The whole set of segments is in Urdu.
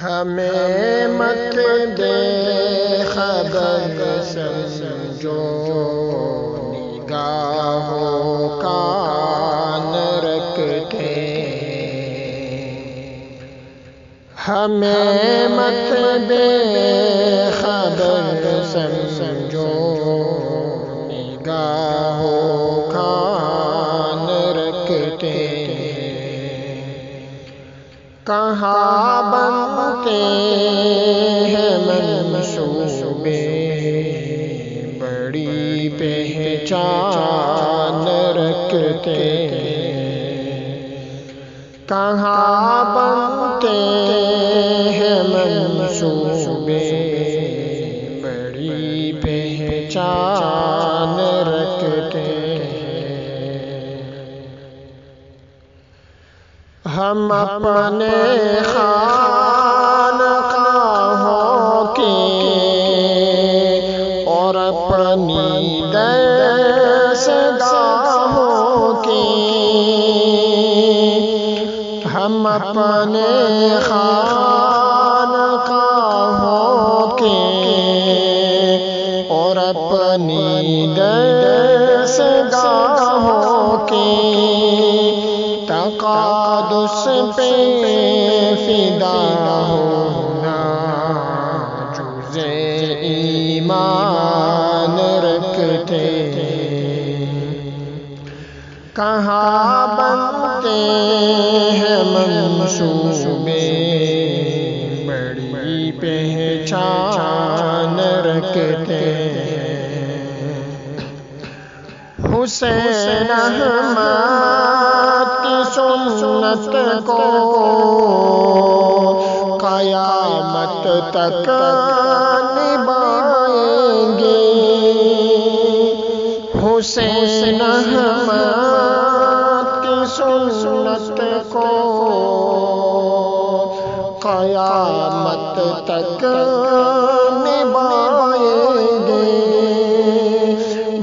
ہمیں مت دے خبر سمجھو نگاہوں کان رکھتے، ہمیں مت دے خبر سمجھو نگاہوں کان رکھتے، کہاں بنتے ہیں منصوبے بڑی پہچان رکھتے، کہاں بنتے ہیں منصوبے بڑی پہچان رکھتے، ہم اپنے خانقاہوں کی اور اپنی دستگاہوں کی، ہم اپنے خانقاہوں کی اور اپنی دستگاہوں کی تقادس پہ فدا ہونا جز ایمان رکھتے، کہاں بنتے ہیں منصوبے بڑی پہچان رکھتے، حسین احمد کی سنت کو قیامت تک نبھائیں گے، حسین احمد کی سنت کو قیامت تک نبھائیں گے،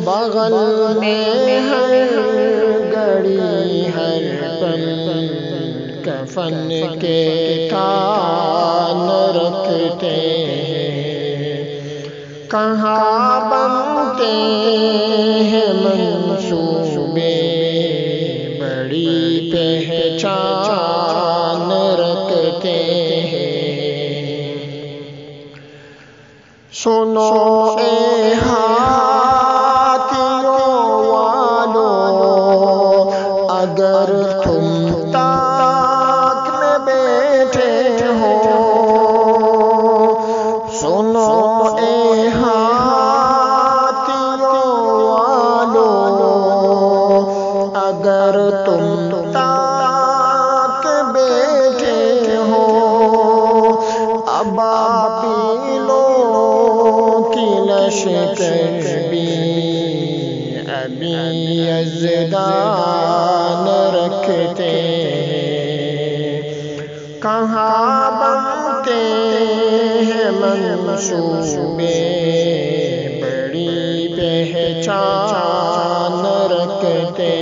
بغل میں ہر گھڑی ہر پل کفن کے تان رکھتے، کہاں بنتے ہیں منصوبے بڑی پہچان رکھتے، سنو اے اگر تم تاک میں بیٹھے ہو، سنو اے ہاتھیوں والو، اگر تم تاک بیٹھے ہو، ابابیلوں کی لشکر بھی ابھی یزدان رکھتے، کہاں بنتے ہیں منصوبے بڑی پہچان رکھتے،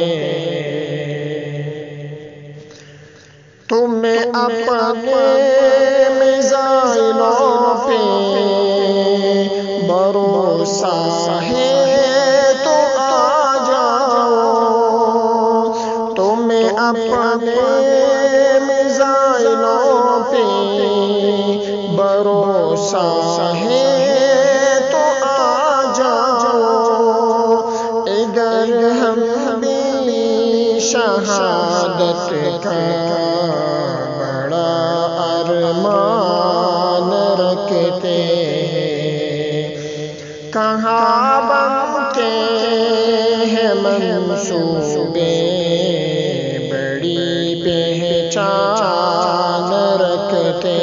تمہیں اپنے میزائلوں پہ بھروسہ ہے تو آ جاؤ، تمہیں اپنے میزائلوں پہ بھروسہ ہے تو آ جاؤ، ادھر ہم بھی شہادت کا بڑا ارمان رکھتے، کہاں بنتے ہیں منصوبے بڑی پہچان رکھتے،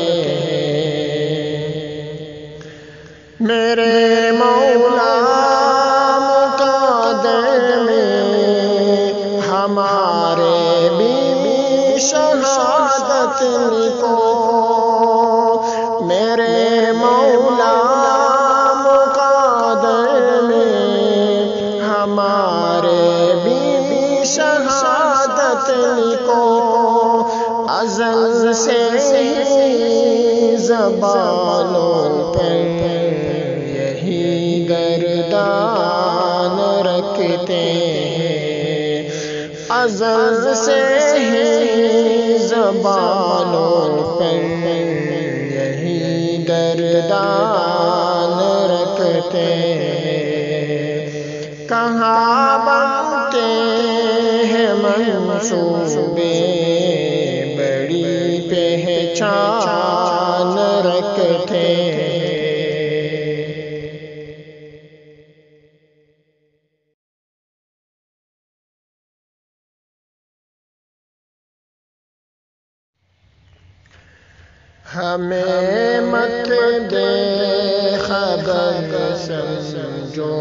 میرے مولا مقدر میں ہمارے بھی شہادت لکھو، میرے مولا مقدر میں ہمارے بھی شہادت لکھو، ازل سے زبانوں پر یہی گردان رکھتے ہیں، ازل سے ہی زبانوں پر یہی گردان رکھتے ہیں، کہاں بنتے ہیں منصوبے بڑی پہچان رکھتے ہیں۔ ہمیں مت دے خبر سمجھو،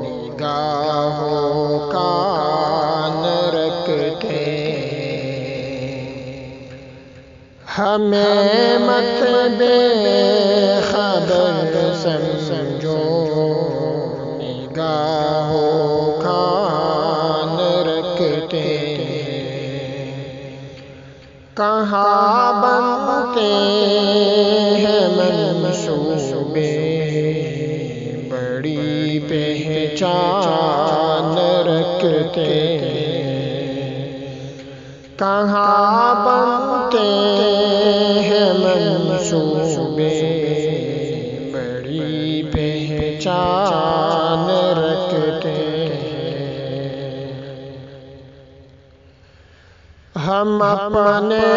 نگاہوں کان رکھتے ہیں، ہمیں مت دے خبر سمجھو، نگاہوں کان رکھتے ہیں، کہاں بنتے ہیں منصوبے بڑی پہچان رکھتے ہیں، کہاں بنتے ہیں منصوبے بڑی پہچان رکھتے ہیں۔ ہم اپنے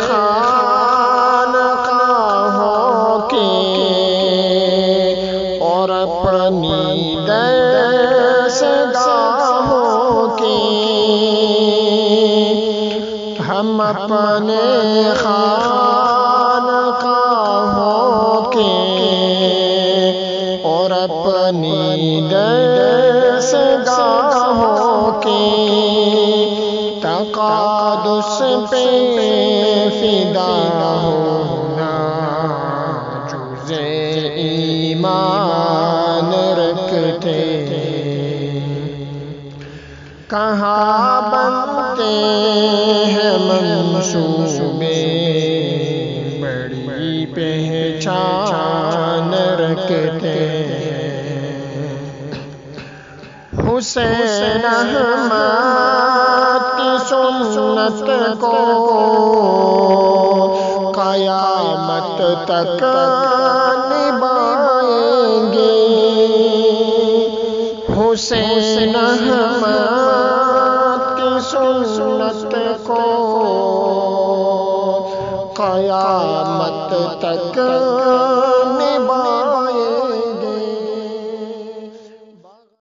خانقاہوں کے اور اپنی دستگاہوں کے، ہم اپنے خانقاہوں کے اور اپنی دستگاہوں کے تقادس پہ فدا ہونا جز ایمان رکھتے ہیں، کہاں بنتے ہیں منصوبے بڑی پہچان رکھتے ہیں۔ حسین احمد کی سنت کو قیامت تک نبھائیں گے، حسین احمد کی سنت کو قیامت تک